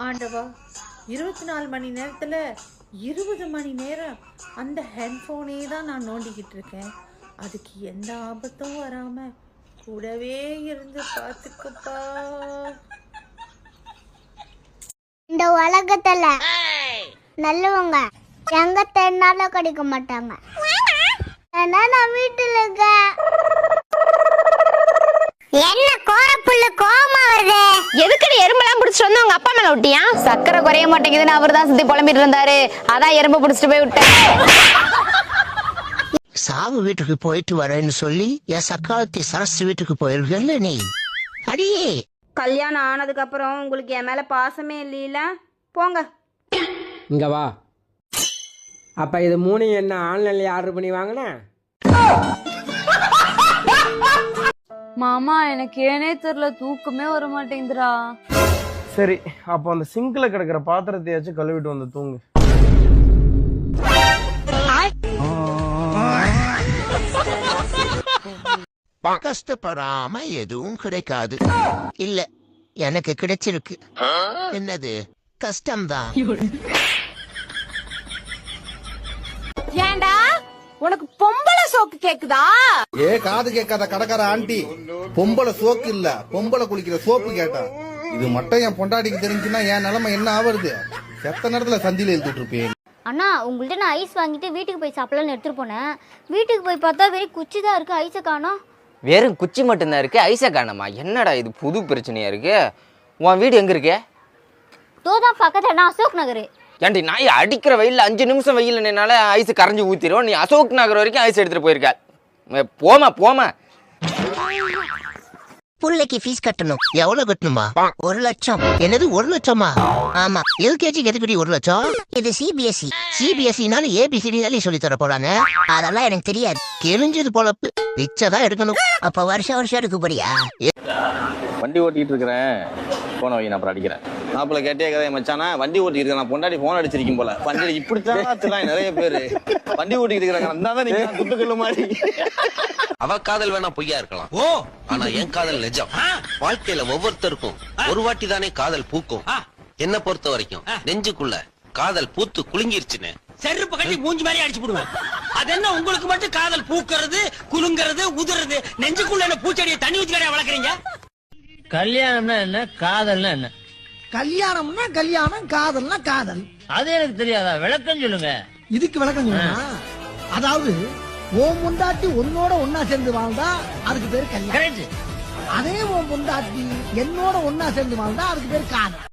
ஆண்டவா, 24 மணி நேரத்தில் 20 மணி நேரம் அந்த ஹெட்ஃபோனே தான் நான் நோண்டிக்கிட்டு இருக்கேன். அதுக்கு எந்த ஆபத்தும் வராமல் கூடவே இருந்து பார்த்துக்கப்பா. இந்த உலகத்துல நல்லவங்க எங்க தேடினாலும் கிடைக்க மாட்டாங்க. ஏன்னா நான் வீட்டுல இருக்கேன். என்ன கோரப்புள்ள கோவமா வருது? எதுக்கு எறும்பெல்லாம் பிடிச்சிட்டு வந்து உங்க அப்பா மேல விட்டியா? சக்கரை குறைய மாட்டேங்குதுன்னு அவர் தான் சுத்தி புலம்பிட்டு இருந்தாரு. அதான் எறும்பு பிடிச்சிட்டு போய் விட்டேன். சாவு வீட்டுக்கு போயிட்டு வரேன்னு சொல்லி என் சக்காலத்தி சரசு வீட்டுக்கு போயிருக்கல நீ. அடியே, கல்யாணம் ஆனதுக்கு அப்புறம் உங்களுக்கு என் மேல பாசமே இல்லையில, போங்க. இங்க வா. அப்ப இது மூணு என்ன ஆன்லைன்ல ஆர்டர் பண்ணி வாங்கின? மாமா, எனக்கு ஏனே தெரியல, தூக்கமே வர மாட்டேங்குதுடா. சரி, அப்போ அந்த சிங்க்ல கிடக்குற பாத்திரத்தையாச்சும் கழுவிட்டு வந்து தூங்கு. கஷ்டப்படாம எதுவும் கிடைக்காது. இல்ல, எனக்கு கிடைச்சிருக்கு. என்னது? கஷ்டம்தான். ஏண்டா உனக்கு பொம்பளை சோக்கு கேக்குதா? காது கேட்காத கடைக்கார ஆண்டி, பொம்பளை சோக்கு இல்ல, பொம்பளை குளிக்கிற சோப்பு கேட்டா. இது மட்டும் என் பொண்டாட்டிக்கு தெரிஞ்சுன்னா என் நிலைமை என்ன ஆவறது? செத்த நேரத்துல சந்தியில எழுதிட்டு இருப்பேன். அண்ணா, உங்கள்ட்ட நான் ஐஸ் வாங்கிட்டு வீட்டுக்கு போய் சாப்பிடலாம்னு எடுத்துட்டு போனேன். வீட்டுக்கு போய் பார்த்தா வெறும் குச்சி தான் இருக்கு, ஐஸை காணோம். வெறும் குச்சி மட்டும்தான் இருக்கு, ஐஸை காணமா? என்னடா இது புது பிரச்சனையா இருக்கு? உன் வீடு எங்க இருக்கு? தோதான் பக்கத்துல நான் அசோக் நகர். ஏன்டி நாய், அடிக்கிற வெயில்ல 5 நிமிஷம் வெயில் நின்னால ஐஸ் கரைஞ்சி ஊத்திரும். நீ அசோக் நகர் வரைக்கும் ஐஸ் எடுத்துட்டு போயிருக்க. போமா போமா. பிள்ளைக்கு ஃபீஸ் கட்டணும். எவ்வளவு கட்டணுமா? 1 லட்சம். என்னது 1 லட்சமா? ஆமா, எல்கேஜி எதுக்குடி 1 லட்சம்? இது சிபிஎஸ்இ. சிபிஎஸ்இனால ஏபிசிடி சொல்லி தர போறாங்க. அதெல்லாம் எனக்கு தெரியாது. கிழிஞ்சது பொழப்பு, பிச்சைதான் எடுக்கணும். அப்ப வருஷம் வருஷம் எடுக்க போறியா? வண்டி ஓட்டிட்டு இருக்கிறேன், போன வை, நான் அப்புறம் அடிக்கிறேன். மாப்பிள்ள கேட்டே கதை மச்சானா, வண்டி ஓட்டிட்டு இருக்கேன், நான் பொண்டாடி போன் அடிச்சிருக்கேன் போல. வண்டி இப்படித்தான் நிறைய பேரு வண்டி ஓட்டிட்டு இருக்கிறாங்க. நீங்க துட்டுக்கல்ல மாதிரி. அவ காதல் வேணா பொய்யா இருக்கலாம், ஆனா என் காதல் நிஜம். வாழ்க்கையில ஒவ்வொருத்தருக்கும் ஒரு வாட்டி தானே காதல் பூக்கும். என்ன பொறுத்த வரைக்கும் நெஞ்சுக்குள்ள காதல் பூத்து குலுங்கிருச்சுன்னு செருப்பு கட்டி மூஞ்சி மாதிரி அடிச்சு போடுவேன். அது என்ன உங்களுக்கு மட்டும் காதல் பூக்கிறது, குலுங்கிறது, உதுறது? நெஞ்சுக்குள்ள என்ன பூச்செடியை தண்ணி ஊத்தி கடையா வளர்க்குறீங்க? கல்யாணம்னா என்ன, காதல்னா என்ன? கல்யாணம்னா கல்யாணம், காதல்னா காதல். அது எனக்கு தெரியாதா? விளக்கம் சொல்லுங்க. இதுக்கு விளக்கம் சொல்லுங்க. அதாவது உன் பொண்டாட்டி உன்னோட ஒன்னா சேர்ந்து வாழ்ந்தா அதுக்கு பேரு கல்யாணம். அதே உன் பொண்டாட்டி என்னோட ஒன்னா சேர்ந்து வாழ்ந்தா அதுக்கு பேரு காதல்.